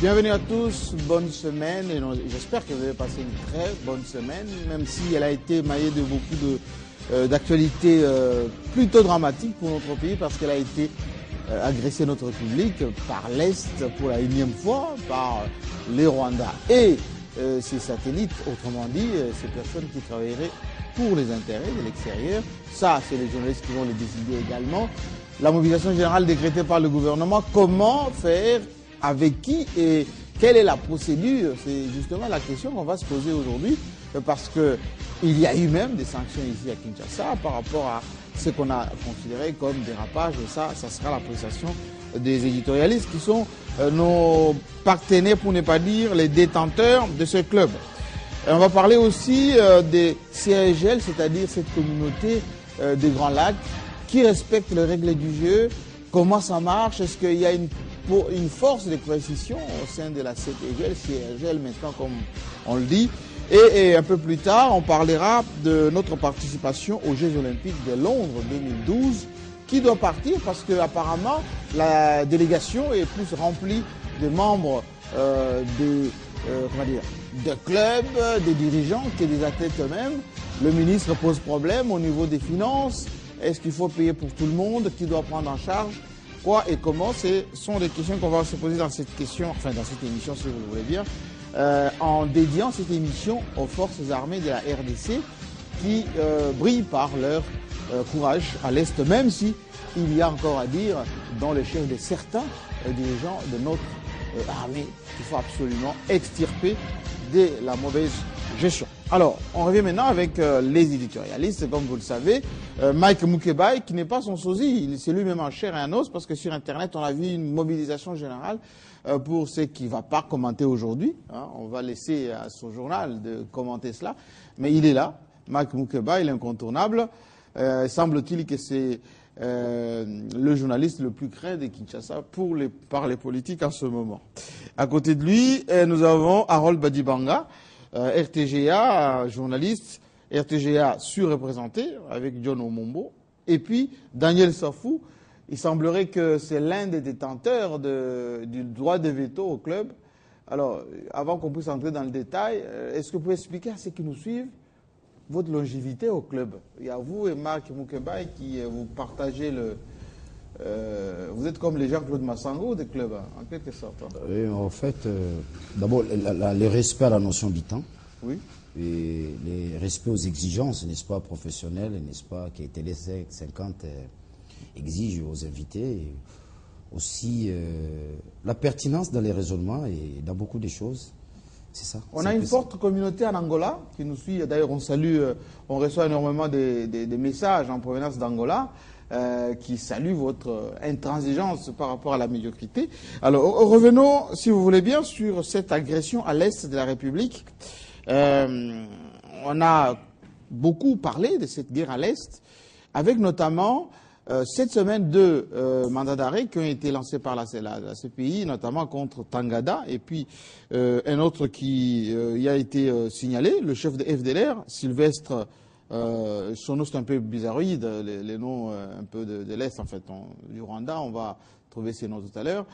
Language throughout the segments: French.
Bienvenue à tous, bonne semaine et j'espère que vous avez passé une très bonne semaine, même si elle a été maillée de beaucoup d'actualités plutôt dramatiques pour notre pays parce qu'elle a été agressée notre République par l'Est pour la énième fois, par les Rwandais et ses satellites, autrement dit, ces personnes qui travailleraient pour les intérêts de l'extérieur. Ça, c'est les journalistes qui vont le décider également. La mobilisation générale décrétée par le gouvernement, comment faire, avec qui et quelle est la procédure? C'est justement la question qu'on va se poser aujourd'hui parce qu'il y a eu même des sanctions ici à Kinshasa par rapport à ce qu'on a considéré comme dérapage et ça sera l'appréciation des éditorialistes qui sont nos partenaires, pour ne pas dire les détenteurs de ce club. Et on va parler aussi des CRGL, c'est-à-dire cette communauté des Grands Lacs qui respecte les règles du jeu. Comment ça marche? Est-ce qu'il y a une force de précision au sein de la CRGL maintenant, comme on le dit? Et un peu plus tard, on parlera de notre participation aux Jeux Olympiques de Londres 2012 qui doit partir parce qu'apparemment la délégation est plus remplie de membres de clubs, des dirigeants que des athlètes eux-mêmes. Le ministre pose problème au niveau des finances. Est-ce qu'il faut payer pour tout le monde? Qui doit prendre en charge quoi et comment? Ce sont des questions qu'on va se poser dans cette question, enfin dans cette émission si vous le voulez bien, en dédiant cette émission aux forces armées de la RDC qui brillent par leur courage à l'Est, même si il y a encore à dire dans les chefs de certains dirigeants de notre armée qu'il faut absolument extirper de la mauvaise gestion. Alors, on revient maintenant avec les éditorialistes, comme vous le savez. Mike Mukebai, qui n'est pas son sosie, c'est lui-même en chair et en os, parce que sur Internet, on a vu une mobilisation générale pour ce qui ne va pas commenter aujourd'hui. Hein. On va laisser à son journal de commenter cela. Mais il est là, Mike Mukebai, il est incontournable. Semble-t-il que c'est le journaliste le plus craint de Kinshasa par les politiques en ce moment. À côté de lui, nous avons Harold Badibanga, RTGA, journaliste, RTGA surreprésenté avec John Omombo. Et puis Daniel Safou, il semblerait que c'est l'un des détenteurs du droit de veto au club. Alors, avant qu'on puisse entrer dans le détail, est-ce que vous pouvez expliquer à ceux qui nous suivent votre longévité au club? Il y a vous et Marc Mukebai qui vous partagez vous êtes comme les Jean-Claude Massango des clubs, en quelque sorte. Oui, en fait, d'abord, le respect à la notion du temps. Oui. Et le respect aux exigences, n'est-ce pas, professionnelles, n'est-ce pas, qui Télé 50 exige aux invités. Et aussi, la pertinence dans les raisonnements et dans beaucoup de choses. C'est ça. On a une forte communauté en Angola qui nous suit. D'ailleurs, on salue, on reçoit énormément des messages en provenance d'Angola qui saluent votre intransigeance par rapport à la médiocrité. Alors, revenons, si vous voulez bien, sur cette agression à l'Est de la République. On a beaucoup parlé de cette guerre à l'Est, avec notamment cette semaine deux mandats d'arrêt qui ont été lancés par la CPI, notamment contre Tangada, et puis un autre qui y a été signalé, le chef de FDLR, Sylvestre, son nom c'est un peu bizarroïde, les noms un peu de l'Est en fait, du Rwanda, on va trouver ces noms tout à l'heure.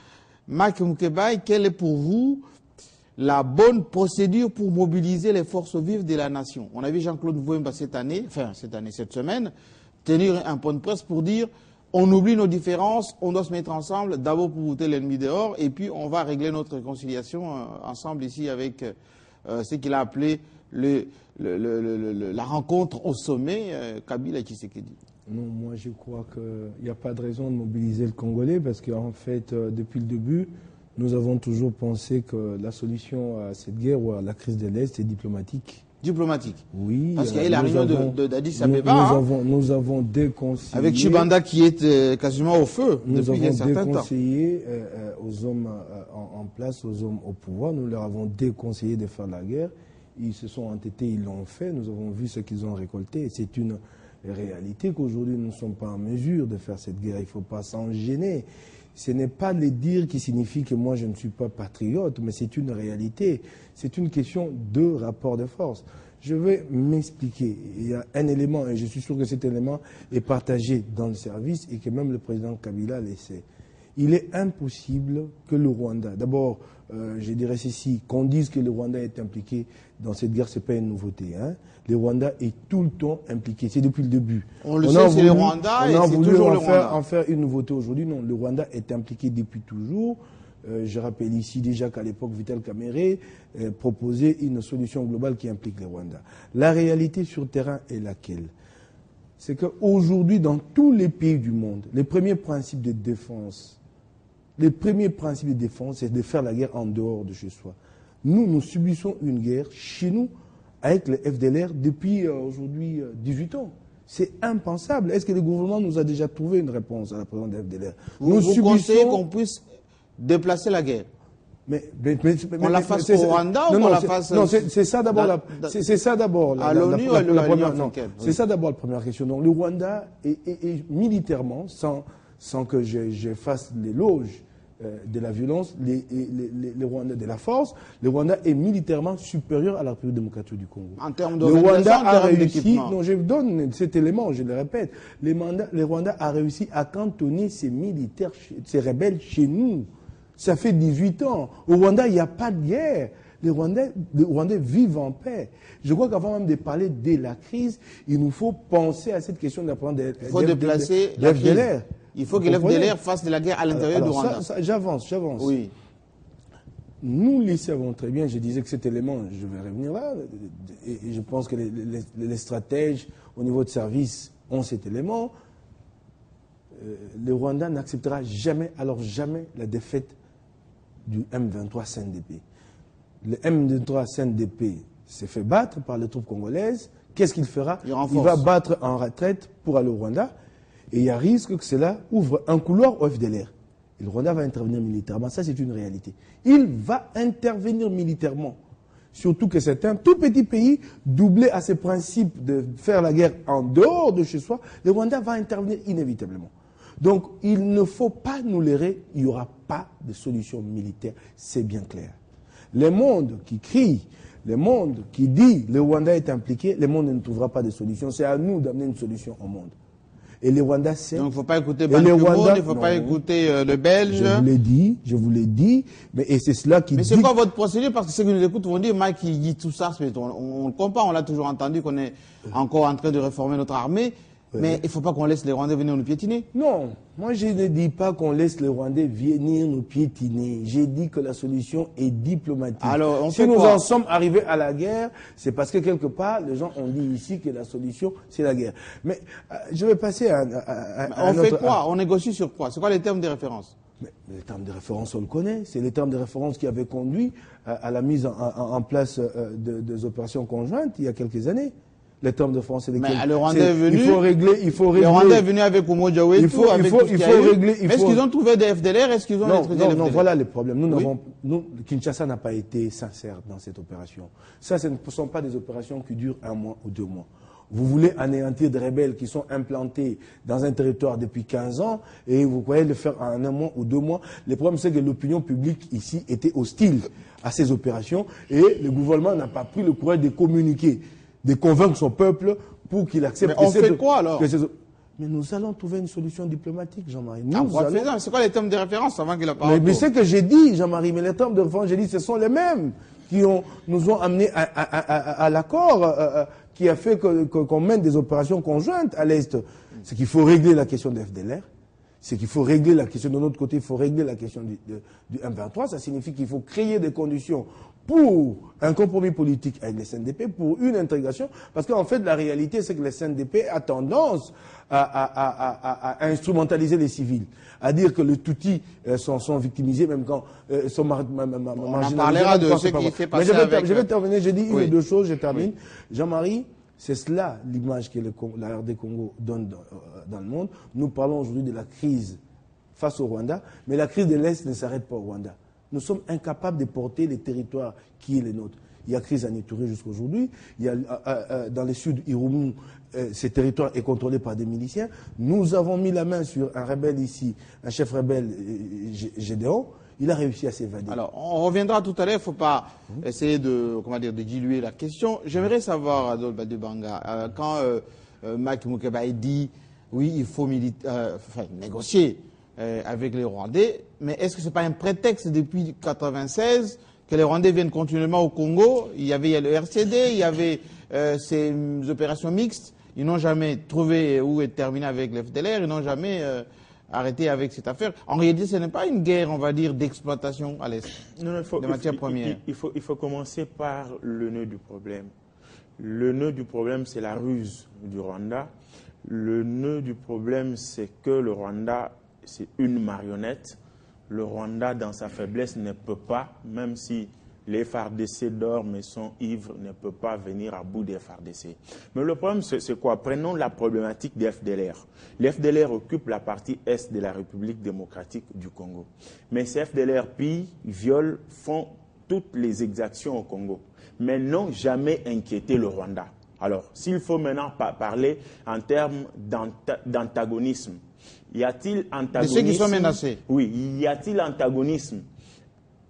Mike Mukebai, quelle est pour vous la bonne procédure pour mobiliser les forces vives de la nation? On a vu Jean-Claude Mvouemba cette semaine, tenir un point de presse pour dire on oublie nos différences, on doit se mettre ensemble, d'abord pour bouter l'ennemi dehors, et puis on va régler notre réconciliation ensemble ici avec ce qu'il a appelé la rencontre au sommet, Kabila et Tshisekedi. Non, moi je crois qu'il n'y a pas de raison de mobiliser le Congolais parce qu'en fait, depuis le début, nous avons toujours pensé que la solution à cette guerre ou à la crise de l'Est est diplomatique. Diplomatique. Oui. Parce qu'il y a eu la réunion d'Addis Abeba. Nous avons déconseillé. Avec Chibanda qui est quasiment au feu depuis un certain temps. Nous avons déconseillé aux hommes en place, aux hommes au pouvoir. Nous leur avons déconseillé de faire la guerre. Ils se sont entêtés, ils l'ont fait. Nous avons vu ce qu'ils ont récolté. Et c'est une réalité qu'aujourd'hui nous ne sommes pas en mesure de faire cette guerre. Il ne faut pas s'en gêner. Ce n'est pas le dire qui signifie que moi je ne suis pas patriote, mais c'est une réalité. C'est une question de rapport de force. Je vais m'expliquer. Il y a un élément, et je suis sûr que cet élément est partagé dans le service et que même le président Kabila le sait. Il est impossible que le Rwanda, d'abord, je dirais ceci, qu'on dise que le Rwanda est impliqué dans cette guerre, ce n'est pas une nouveauté. Hein. Le Rwanda est tout le temps impliqué, c'est depuis le début. On le sait, c'est le Rwanda et c'est toujours le Rwanda. En faire une nouveauté aujourd'hui, non, le Rwanda est impliqué depuis toujours. Je rappelle ici déjà qu'à l'époque, Vital Kamerhe proposait une solution globale qui implique le Rwanda. La réalité sur le terrain est laquelle? C'est qu'aujourd'hui, dans tous les pays du monde, les premiers principes de défense, c'est de faire la guerre en dehors de chez soi. Nous subissons une guerre chez nous avec le FDLR depuis aujourd'hui 18 ans. C'est impensable. Est-ce que le gouvernement nous a déjà trouvé une réponse à la présence de FDLR? Vous pensez qu'on puisse déplacer la guerre? On la fasse au Rwanda ou on la fasse... Non, c'est ça d'abord c'est ça d'abord à l'ONU ou à l'Union africaine? C'est ça d'abord la première question. Donc le Rwanda est militairement, sans que je fasse l'éloge de la violence, le Rwanda de la force, le Rwanda est militairement supérieur à la République démocratique du Congo. En termes d'organisation, en termes d'équipement. Non, je donne cet élément, je le répète. Le Rwanda a réussi à cantonner ses militaires, ses rebelles chez nous. Ça fait 18 ans. Au Rwanda, il n'y a pas de guerre. Les Rwandais vivent en paix. Je crois qu'avant même de parler de la crise, il nous faut penser à cette question de la présence Il faut déplacer la crise. Il faut que l'FDLR fasse de la guerre à l'intérieur du Rwanda. J'avance. Oui. Nous les savons très bien. Je disais que cet élément, je vais revenir là, et je pense que les stratèges au niveau de service ont cet élément. Le Rwanda n'acceptera jamais, alors jamais, la défaite du M23 CNDP. Le M23 CNDP s'est fait battre par les troupes congolaises. Qu'est-ce qu'il fera? Il va battre en retraite pour aller au Rwanda. Et il y a risque que cela ouvre un couloir au FDLR. Et le Rwanda va intervenir militairement. Ça, c'est une réalité. Il va intervenir militairement. Surtout que c'est un tout petit pays, doublé à ses principes de faire la guerre en dehors de chez soi. Le Rwanda va intervenir inévitablement. Donc, il ne faut pas nous leurrer. Il n'y aura pas de solution militaire. C'est bien clair. Le monde qui crie, le monde qui dit le Rwanda est impliqué, le monde ne trouvera pas de solution. C'est à nous d'amener une solution au monde. Et les Rwandais, c'est... Donc il ne faut pas écouter Ban Ki-moon, il ne faut pas écouter le Belge. Je vous l'ai dit, et c'est cela qui... Mais c'est quoi votre procédure? Parce que ceux qui nous écoutent vont dire, Mike, il dit tout ça, on ne comprend pas, on l'a toujours entendu qu'on est encore en train de réformer notre armée. Mais il ne faut pas qu'on laisse les Rwandais venir nous piétiner. Non, moi je ne dis pas qu'on laisse les Rwandais venir nous piétiner. J'ai dit que la solution est diplomatique. Alors, si nous en sommes arrivés à la guerre, c'est parce que quelque part, les gens ont dit ici que la solution, c'est la guerre. Mais je vais passer à on fait quoi? On négocie sur quoi? C'est quoi les termes de référence? Mais les termes de référence, on le connaît. C'est les termes de référence qui avaient conduit à la mise en place des opérations conjointes il y a quelques années. Les termes de France, c'est lesquels? Mais le Rwanda est venu. Il faut régler. Le Rwanda est venu avec Omoja Wetu, il faut régler. Est-ce qu'ils ont trouvé des FDLR? Est-ce qu'ils ont maîtrisé les FDLR? Non, voilà le problème. Kinshasa n'a pas été sincère dans cette opération. Ça, ce ne sont pas des opérations qui durent 1 mois ou 2 mois. Vous voulez anéantir des rebelles qui sont implantés dans un territoire depuis 15 ans et vous croyez le faire en 1 mois ou 2 mois. Le problème, c'est que l'opinion publique ici était hostile à ces opérations et le gouvernement n'a pas pris le courage de communiquer, de convaincre son peuple pour qu'il accepte. Mais on fait quoi alors? Mais nous allons trouver une solution diplomatique, Jean-Marie. C'est quoi les termes de référence avant qu'il a parlé? Mais c'est ce que j'ai dit, Jean-Marie. Mais les termes de référence, j'ai dit, ce sont les mêmes qui nous ont amenés à l'accord qui a fait qu'on mène des opérations conjointes à l'Est. C'est qu'il faut régler la question de FDLR. C'est qu'il faut régler la question de notre côté, il faut régler la question du M23. Ça signifie qu'il faut créer des conditions pour un compromis politique avec les CNDP, pour une intégration. Parce qu'en fait, la réalité, c'est que les CNDP a tendance à instrumentaliser les civils, à dire que les Tutsis sont victimisés, même quand sont marginalisés. On en parlera de ce qui s'est passé avec... Je vais terminer, j'ai dit une ou deux choses, je termine. Oui. Jean-Marie, c'est cela l'image que la RD Congo donne dans le monde. Nous parlons aujourd'hui de la crise face au Rwanda, mais la crise de l'Est ne s'arrête pas au Rwanda. Nous sommes incapables de porter les territoires qui est les nôtres. Il y a crise à Ituri jusqu'à aujourd'hui. Il y a dans le sud, Irumu, ce territoire est contrôlé par des miliciens. Nous avons mis la main sur un rebelle ici, un chef rebelle, Gédéon. Il a réussi à s'évader. Alors, on reviendra tout à l'heure. Il ne faut pas essayer de diluer la question. J'aimerais savoir, Adolphe Badebanga, quand Mike Mukeba dit oui, il faut négocier avec les Rwandais. Mais est-ce que ce n'est pas un prétexte depuis 1996 que les Rwandais viennent continuellement au Congo? Il y avait le RCD, il y avait ces opérations mixtes. Ils n'ont jamais trouvé où est terminé avec l'FDLR, ils n'ont jamais arrêté avec cette affaire. En réalité, ce n'est pas une guerre, on va dire, d'exploitation à l'Est des matières premières. Il faut commencer par le nœud du problème. Le nœud du problème, c'est la ruse du Rwanda. Le nœud du problème, c'est que le Rwanda, c'est une marionnette. Le Rwanda, dans sa faiblesse, ne peut pas, même si les FARDC dorment et sont ivres, ne peut pas venir à bout des FARDC. Mais le problème, c'est quoi? Prenons la problématique des FDLR. Les FDLR occupent la partie est de la République démocratique du Congo. Mais ces FDLR pillent, violent, font toutes les exactions au Congo, mais n'ont jamais inquiété le Rwanda. Alors, s'il faut maintenant parler en termes d'antagonisme, y a-t-il antagonisme? De ceux qui sont menacés. Oui, y a-t-il antagonisme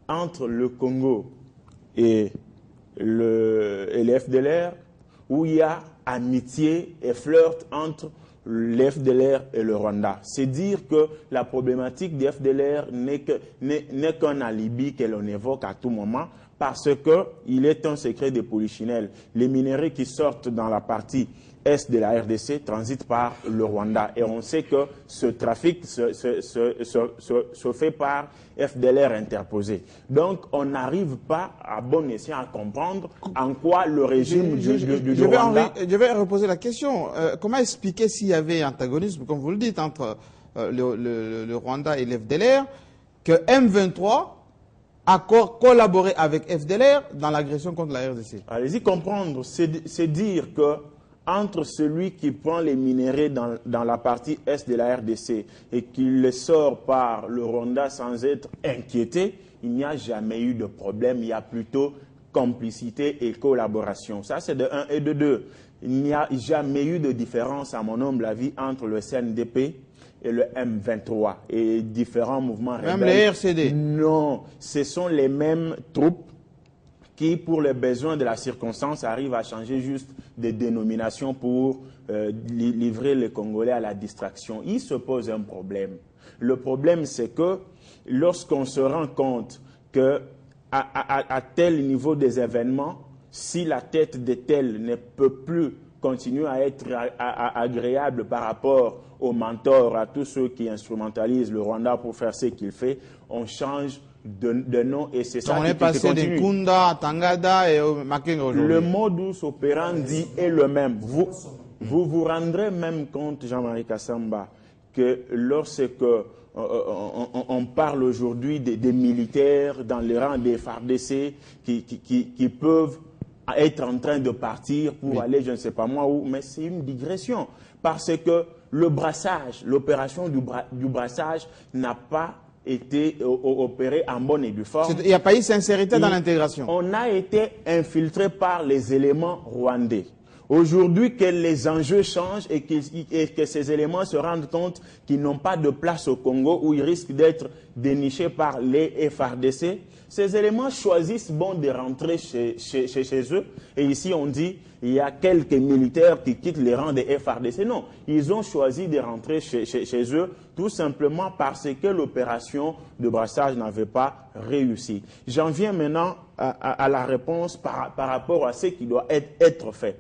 entre le Congo et les FDLR, où il y a amitié et flirt entre les FDLR et le Rwanda? C'est dire que la problématique des FDLR n'est qu'un alibi que l'on évoque à tout moment, parce qu'il est un secret de polichinelle. Les minerais qui sortent dans la partie est de la RDC transitent par le Rwanda. Et on sait que ce trafic se fait par FDLR interposé. Donc, on n'arrive pas à bon escient à comprendre en quoi le régime du Rwanda... Je vais reposer la question. Comment expliquer s'il y avait antagonisme, comme vous le dites, entre le Rwanda et l'FDLR, que M23 a collaboré avec FDLR dans l'agression contre la RDC? Allez-y comprendre, c'est dire que entre celui qui prend les minéraux dans la partie est de la RDC et qui les sort par le Rwanda sans être inquiété, il n'y a jamais eu de problème, il y a plutôt complicité et collaboration. Ça, c'est de 1 et de 2. Il n'y a jamais eu de différence, à mon humble avis, entre le CNDP et le M23 et différents mouvements rebelles. Même les RCD? Non, ce sont les mêmes troupes qui, pour les besoins de la circonstance, arrivent à changer juste des dénominations pour livrer les Congolais à la distraction. Il se pose un problème. Le problème, c'est que lorsqu'on se rend compte que à tel niveau des événements, si la tête de tel ne peut plus continuer à être agréable par rapport aux mentors, à tous ceux qui instrumentalisent le Rwanda pour faire ce qu'il fait, on change de nom et c'est ça on est passé de Kunda à Tangada et au Makenga aujourd'hui. Le modus operandi est le même. Vous rendrez même compte, Jean-Marie Kassamba, que lorsque on parle aujourd'hui des militaires dans les rangs des FARDC qui peuvent être en train de partir pour aller je ne sais pas moi où, mais c'est une digression. Parce que le brassage, l'opération du brassage n'a pas été opéré en bonne et due forme. Il n'y a pas eu sincérité dans l'intégration. On a été infiltré par les éléments rwandais. Aujourd'hui, que les enjeux changent et que ces éléments se rendent compte qu'ils n'ont pas de place au Congo, où ils risquent d'être dénichés par les FARDC, ces éléments choisissent de rentrer chez eux. Et ici, on dit il y a quelques militaires qui quittent les rangs des FARDC. Non, ils ont choisi de rentrer chez eux tout simplement parce que l'opération de brassage n'avait pas réussi. J'en viens maintenant à la réponse par rapport à ce qui doit être fait.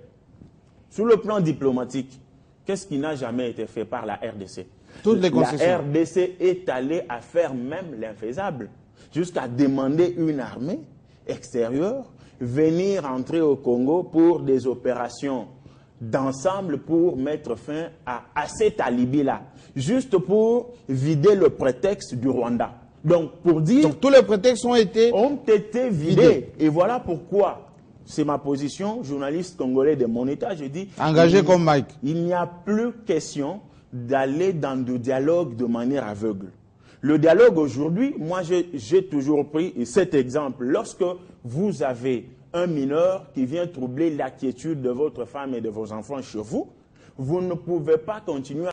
Sur le plan diplomatique, qu'est-ce qui n'a jamais été fait par la RDC? Toutes les concessions. La RDC est allée à faire même l'infaisable, jusqu'à demander une armée extérieure venir entrer au Congo pour des opérations d'ensemble pour mettre fin à cet alibi-là, juste pour vider le prétexte du Rwanda. Donc, pour dire... Donc, tous les prétextes ont été vidés. Et voilà pourquoi... C'est ma position, journaliste congolais de mon État, je dis... Engagé comme Mike. Il n'y a plus question d'aller dans le dialogue de manière aveugle. Le dialogue aujourd'hui, moi j'ai toujours pris cet exemple. Lorsque vous avez un mineur qui vient troubler la quiétude de votre femme et de vos enfants chez vous, vous ne pouvez pas continuer